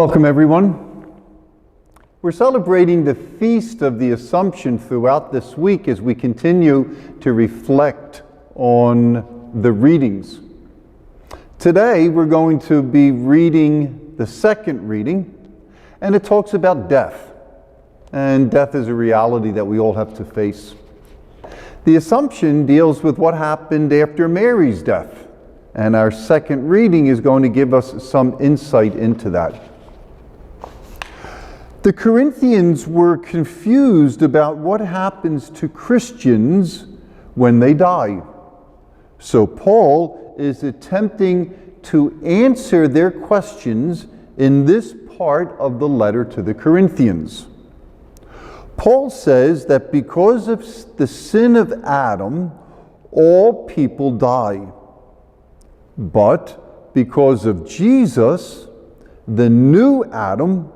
Welcome, everyone. We're celebrating the Feast of the Assumption throughout this week as we continue to reflect on the readings. Today, we're going to be reading the second reading, and it talks about death. And death is a reality that we all have to face. The Assumption deals with what happened after Mary's death, and our second reading is going to give us some insight into that. The Corinthians were confused about what happens to Christians when they die. So Paul is attempting to answer their questions in this part of the letter to the Corinthians. Paul says that because of the sin of Adam, all people die. But because of Jesus, the new Adam,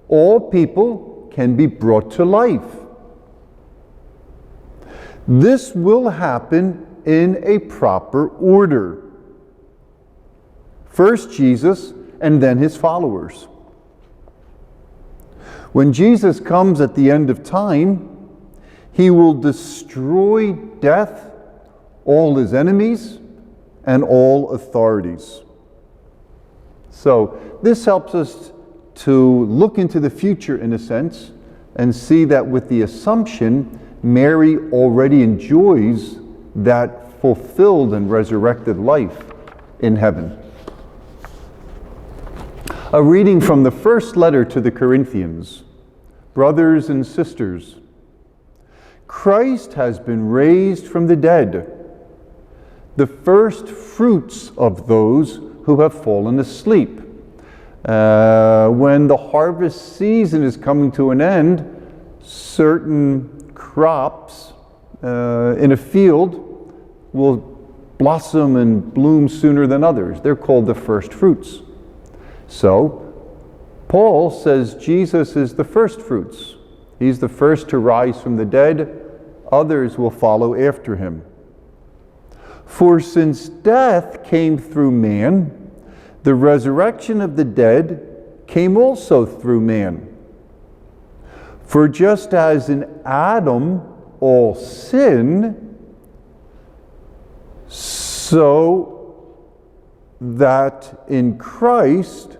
all people can be brought to life. This will happen in a proper order. First Jesus, and then his followers. When Jesus comes at the end of time, he will destroy death, all his enemies, and all authorities. So this helps us to look into the future in a sense and see that with the Assumption, Mary already enjoys that fulfilled and resurrected life in heaven. A reading from the first letter to the Corinthians. Brothers and sisters, Christ has been raised from the dead, the first fruits of those who have fallen asleep. When the harvest season is coming to an end, certain crops in a field will blossom and bloom sooner than others. They're called the first fruits. So, Paul says Jesus is the first fruits. He's the first to rise from the dead. Others will follow after him. For since death came through man, the resurrection of the dead came also through man. For just as in Adam all sin, so that in Christ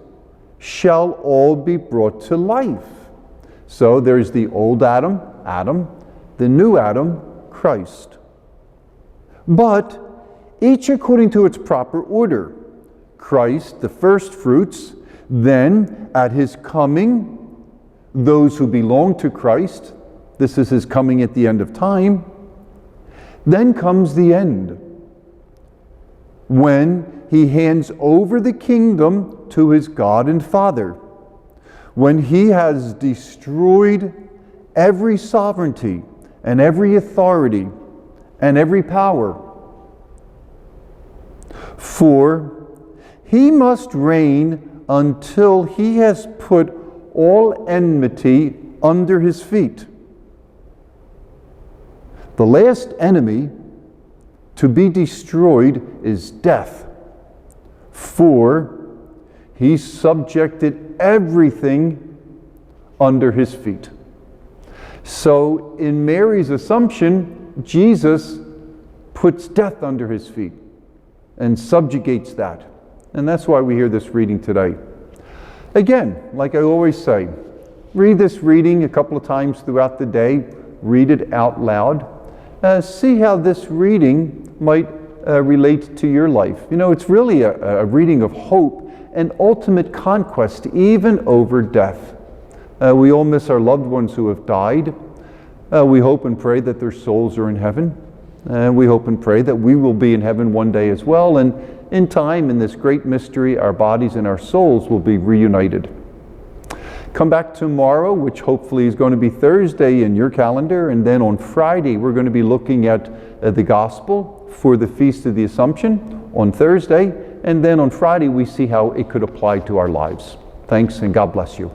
shall all be brought to life. So there's the old Adam, the new Adam, Christ. But each according to its proper order. Christ, the first fruits, then at his coming, those who belong to Christ, this is his coming at the end of time, then comes the end, when he hands over the kingdom to his God and Father, when he has destroyed every sovereignty and every authority and every power. For he must reign until he has put all enmity under his feet. The last enemy to be destroyed is death, for he subjected everything under his feet. So in Mary's Assumption, Jesus puts death under his feet and subjugates that. And that's why we hear this reading today. Again, like I always say, read this reading a couple of times throughout the day. Read it out loud. See how this reading might relate to your life. You know, it's really a reading of hope and ultimate conquest, even over death. We all miss our loved ones who have died. We hope and pray that their souls are in heaven. And we hope and pray that we will be in heaven one day as well. And in time, in this great mystery, our bodies and our souls will be reunited. Come back tomorrow, which hopefully is going to be Thursday in your calendar. And then on Friday, we're going to be looking at the Gospel for the Feast of the Assumption on Thursday. And then on Friday, we see how it could apply to our lives. Thanks, and God bless you.